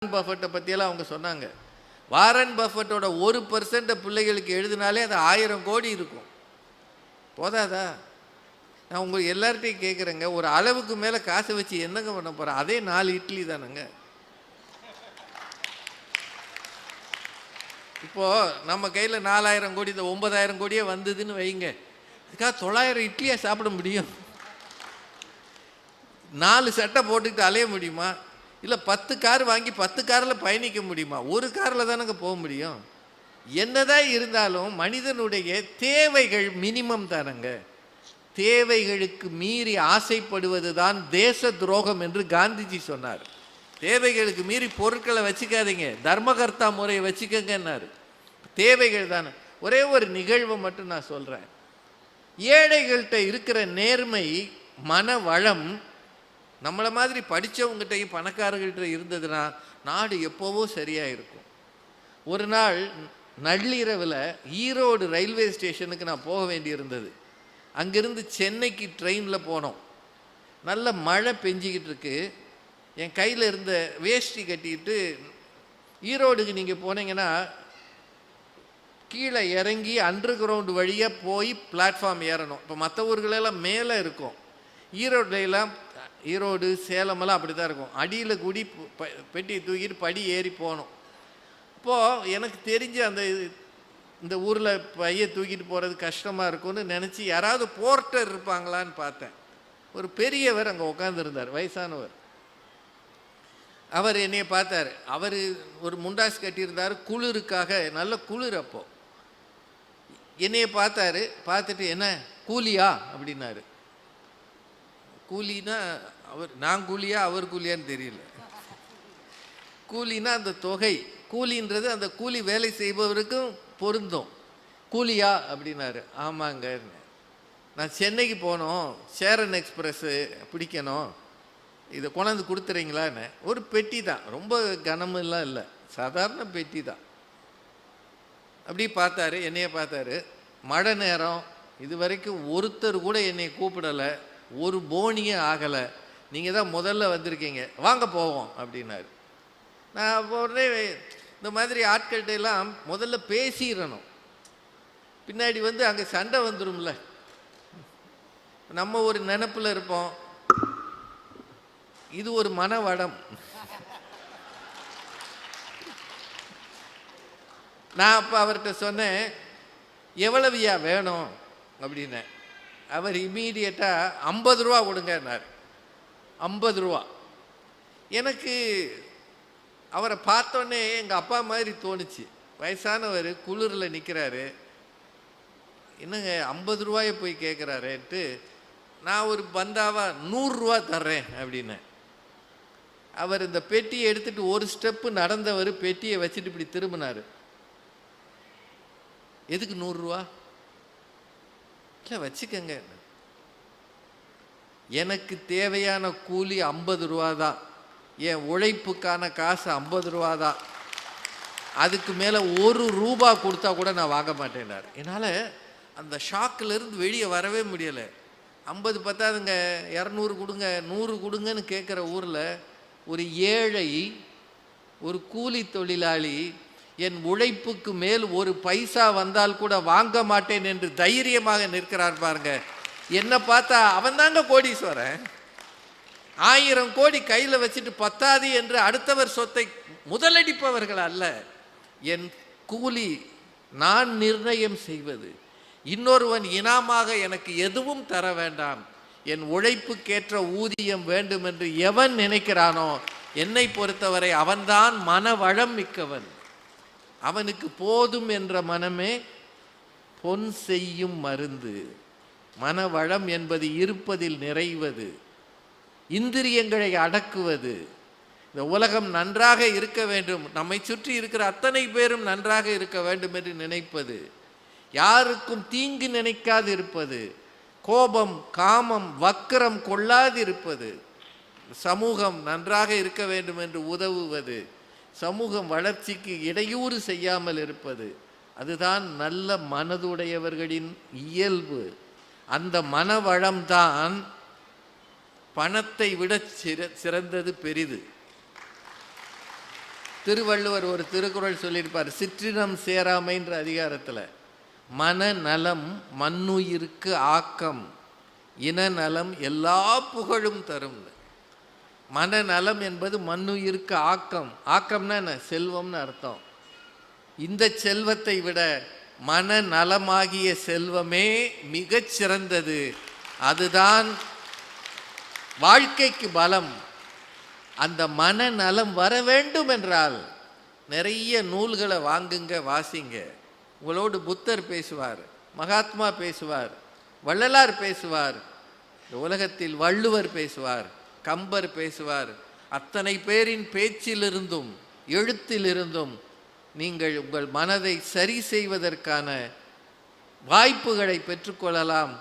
பஃபெட்டை பற்றியெல்லாம் அவங்க சொன்னாங்க. வாரன் பஃபெட்டோட 1% பிள்ளைகளுக்கு எழுதினாலே அது 1000 கோடி இருக்கும். போதாதா? நான் உங்களுக்கு எல்லார்ட்டையும் கேட்குறேங்க, ஒரு அளவுக்கு மேலே காசை வச்சு என்னங்க பண்ண போகிறேன்? அதே 4 இட்லி தானேங்க. இப்போது நம்ம கையில் 4000 கோடி, இந்த 9000 கோடியே வந்ததுன்னு வைங்க, அதுக்காக 900 இட்லியை சாப்பிட முடியும்? 4 சட்டை போட்டுக்கிட்டு அலைய முடியுமா? இல்லை 10 கார் வாங்கி 10 காரில் பயணிக்க முடியுமா? ஒரு காரில் தானங்க போக முடியும். என்னதான் இருந்தாலும் மனிதனுடைய தேவைகள் மினிமம் தானங்க. தேவைகளுக்கு மீறி ஆசைப்படுவது தான் தேச துரோகம் என்று காந்திஜி சொன்னார். தேவைகளுக்கு மீறி பொருட்களை வச்சுக்காதீங்க, தர்மகர்த்தா முறையை வச்சுக்கங்கன்னாரு. தேவைகள் தானே. ஒரே ஒரு நிகழ்வை மட்டும் நான் சொல்கிறேன். ஏழைகள்கிட்ட இருக்கிற நேர்மை, மன வளம் நம்மளை மாதிரி படித்தவங்ககிட்டையும் பணக்காரர்கள்ட்ட இருந்ததுன்னா நாடு எப்போவோ சரியாக இருக்கும். ஒரு நாள் நள்ளிரவில் ஈரோடு ரயில்வே ஸ்டேஷனுக்கு நான் போக வேண்டியிருந்தது. அங்கேருந்து சென்னைக்கு ட்ரெயினில் போனோம். நல்ல மழை பெஞ்சிக்கிட்டு இருக்கு. என் கையில் இருந்த வேஷ்டி கட்டிக்கிட்டு, ஈரோடுக்கு நீங்கள் போனீங்கன்னா கீழே இறங்கி அண்டர் கிரவுண்டு வழியாக போய் பிளாட்ஃபார்ம் ஏறணும். இப்போ மற்ற ஊர்களெல்லாம் மேலே இருக்கும், ஈரோடுலாம், ஈரோடு சேலமெல்லாம் அப்படி தான் இருக்கும். அடியில் கூடி பெட்டியை தூக்கிட்டு படி ஏறி போகணும். இப்போது எனக்கு தெரிஞ்ச இந்த ஊரில் பையை தூக்கிட்டு போகிறது கஷ்டமாக இருக்கும்னு நினச்சி யாராவது போர்ட்டர் இருப்பாங்களான்னு பார்த்தேன். ஒரு பெரியவர் அங்கே உட்காந்துருந்தார், வயசானவர். அவர் என்னைய பார்த்தார். அவர் ஒரு முண்டாஸ் கட்டியிருந்தார், குளிருக்காக, நல்ல குளிர். அப்போது என்னைய பார்த்தாரு. பார்த்துட்டு, என்ன கூலியா அப்படின்னாரு. கூலினா நான் கூலியா அவர் கூலியான்னு தெரியல. கூலினா அந்த தொகை, கூலின்றது அந்த கூலி வேலை செய்பவருக்கும் பொருந்தும். கூலியா அப்படின்னாரு. ஆமாங்க. நான் சென்னைக்கு போனோம், சேரன் எக்ஸ்பிரஸ்ஸு பிடிக்கணும், இதை கொண்டாந்து கொடுத்துறீங்களான்னு. ஒரு பெட்டி தான், ரொம்ப கனமெல்லாம் இல்லை, சாதாரண பெட்டி தான். அப்படி பார்த்தாரு, என்னைய பார்த்தாரு. மழை நேரம், இது வரைக்கும் ஒருத்தர் கூட என்னை கூப்பிடலை, ஒரு போனியே ஆகலை, நீங்கள் தான் முதல்ல வந்திருக்கீங்க, வாங்க போவோம் அப்படின்னாரு. நான் உடனே இந்த மாதிரி ஆட்கள்கிட்ட எல்லாம் முதல்ல பேசிடணும், பின்னாடி அங்கே சண்டை வந்துடும்ல. நம்ம ஒரு நினப்பில் இருப்போம். இது ஒரு மனவடம். நான் அப்போ அவர்கிட்ட சொன்னேன், எவ்வளவுயா வேணும் அப்படின்னேன். அவர் இம்மீடியட்டாக 50 ரூபா கொடுங்கன்னார். 50 ரூபா. எனக்கு அவரை பார்த்தோன்னே எங்கள் அப்பா மாதிரி தோணுச்சு. வயசானவர் குளிரில் நிற்கிறாரு, என்னங்க 50 ரூபாயை போய் கேட்குறாருன்ட்டு நான் ஒரு பந்தாவா 100 ரூபா தர்றேன் அப்படின்னேன். அவர் இந்த பெட்டியை எடுத்துகிட்டு ஒரு ஸ்டெப்பு நடந்தவர் பெட்டியை வச்சுட்டு இப்படி திரும்பினார். எதுக்கு 100 ரூபா? இல்லை வச்சுக்கங்க, எனக்கு தேவையான கூலி 50 ரூபா தான், என் உழைப்புக்கான காசு 50 ரூபா தான், அதுக்கு மேலே 1 ரூபா கொடுத்தா கூட நான் வாங்க மாட்டேன்னார். என்னால் அந்த ஷாக்கிலிருந்து வெளியே வரவே முடியலை. 50 பத்தாதுங்க, 200 கொடுங்க, 100 கொடுங்கன்னு கேட்குற ஊரில் ஒரு ஏழை, ஒரு கூலி தொழிலாளி என் உழைப்புக்கு மேல் ஒரு பைசா வந்தால் கூட வாங்க மாட்டேன் என்று தைரியமாக நிற்கிறார் பாருங்க. என்னை பார்த்தா அவன் தாங்க கோடீஸ்வரன். 1000 கோடி கையில் வச்சுட்டு பத்தாது என்று அடுத்தவர் சொத்தை முதலடிப்பவர்கள் அல்ல. என் கூலி நான் நிர்ணயம் செய்வது, இன்னொருவன் இனாமாக எனக்கு எதுவும் தர வேண்டாம், என் உழைப்புக்கேற்ற ஊதியம் வேண்டும் என்று எவன் நினைக்கிறானோ, என்னை பொறுத்தவரை அவன்தான் மனவளம் மிக்கவன். அவனுக்கு போதும் என்ற மனமே பொன் செய்யும் மருந்து. மனவளம் என்பது இருப்பதில் நிறைவது, இந்திரியங்களை அடக்குவது. இந்த உலகம் நன்றாக இருக்க வேண்டும், நம்மை சுற்றி இருக்கிற அத்தனை பேரும் நன்றாக இருக்க வேண்டும் என்று நினைப்பது, யாருக்கும் தீங்கு நினைக்காது இருப்பது, கோபம் காமம் வக்கிரம் கொள்ளாது இருப்பது, சமூகம் நன்றாக இருக்க வேண்டும் என்று உதவுவது, சமூகம் வளர்ச்சிக்கு இடையூறு செய்யாமல் இருப்பது, அதுதான் நல்ல மனதுடையவர்களின் இயல்பு. அந்த மனவளம்தான் பணத்தை விட சிறந்தது, பெரிது. திருவள்ளுவர் ஒரு திருக்குறள் சொல்லியிருப்பார், சிற்றினம் சேராமைன்ற அதிகாரத்தில், மனநலம் மண்ணுயிருக்கு ஆக்கம், இனநலம் எல்லா புகழும் தரும். மனநலம் என்பது மண்ணுயிருக்கு ஆக்கம். ஆக்கம்னா என்ன? செல்வம்னு அர்த்தம். இந்த செல்வத்தை விட மனநலமாகிய செல்வமே மிகச் சிறந்தது. அதுதான் வாழ்க்கைக்கு பலம். அந்த மனநலம் வர வேண்டும் என்றால் நிறைய நூல்களை வாங்குங்க, வாசிங்க. உங்களோடு புத்தர் பேசுவார், மகாத்மா பேசுவார், வள்ளலார் பேசுவார், இந்த உலகத்தில் வள்ளுவர் பேசுவார், கம்பர் பேசுவார். அத்தனை பேரின் பேச்சிலிருந்தும் எழுத்திலிருந்தும் நீங்கள் உங்கள் மனதை சரி செய்வதற்கான வாய்ப்புகளை பெற்றுக்கொள்ளலாம்.